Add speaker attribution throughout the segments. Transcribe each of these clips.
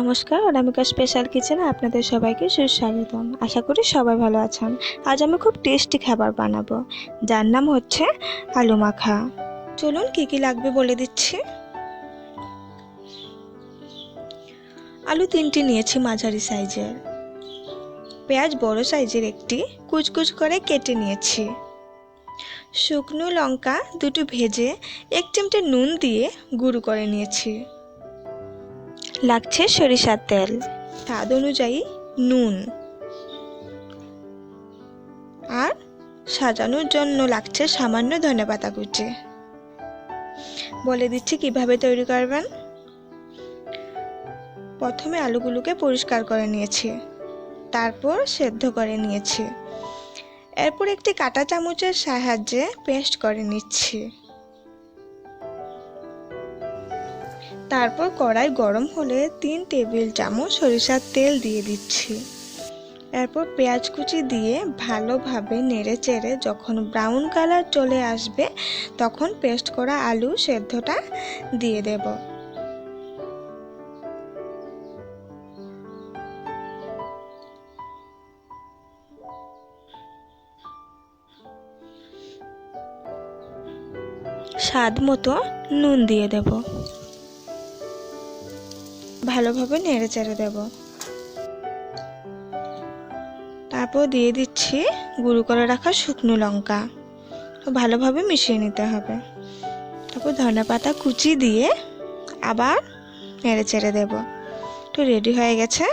Speaker 1: নমস্কার, অনামিকা স্পেশাল কিচেনে আপনাদের সবাইকে সুস্বাগতম। আশা করি সবাই ভালো আছেন। আজ আমি খুব টেস্টি খাবার বানাবো, যার নাম হচ্ছে আলু মাখা। চলুন কি কি লাগবে বলে দিচ্ছি। আলু 3টি নিয়েছি মাঝারি সাইজের, পেঁয়াজ বড় সাইজের একটি কুচকুচ করে কেটে নিয়েছি, শুকনো লঙ্কা 2টি ভেজে 1 চিমটে নুন দিয়ে গুঁড়ো করে নিয়েছি, লাগছে সরিষার তেল, স্বাদ অনুযায়ী নুন, আর সাজানোর জন্য লাগছে সামান্য ধনেপাতা কুচি। বলে দিচ্ছি কিভাবে তৈরি করবেন। প্রথমে আলুগুলোকে পরিষ্কার করে নিয়েছি, তারপর সেদ্ধ করে নিয়েছি, এরপর একটি কাঁটা চামচের সাহায্যে পেস্ট করে নিচ্ছি। তারপর কড়াই গরম হলে 3 টেবিল চামচ সরিষার তেল দিয়ে দিচ্ছি। এরপর পেঁয়াজ কুচি দিয়ে ভালোভাবে নেড়ে চেড়ে যখন ব্রাউন কালার চলে আসবে তখন পেস্ট করা আলু সেদ্ধটা দিয়ে দেব। স্বাদ মতো নুন দিয়ে দেব, ভালোভাবে নেড়ে চেড়ে দেব। তারপর দিয়ে দিচ্ছি গুঁড়ো করে রাখা শুকনো লঙ্কা, ভালোভাবে মিশিয়ে নিতে হবে। তারপর ধনেপাতা কুচি দিয়ে আবার নেড়ে চেড়ে দেব। তো রেডি হয়ে গেছে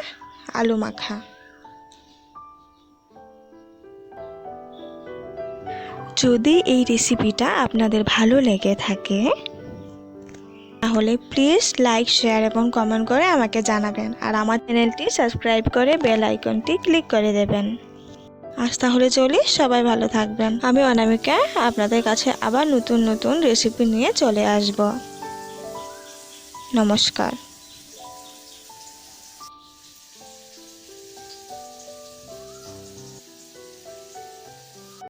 Speaker 1: আলু মাখা। যদি এই রেসিপিটা আপনাদের ভালো লেগে থাকে তাহলে প্লিজ লাইক, শেয়ার এবং কমেন্ট করে আমাকে জানাবেন, আর আমার চ্যানেলটি সাবস্ক্রাইব করে বেল আইকনটি ক্লিক করে দেবেন। আজ তাহলে চলি, সবাই ভালো থাকবেন। আমি অনামিকা আপনাদের কাছে আবার নতুন নতুন রেসিপি নিয়ে চলে আসব। নমস্কার।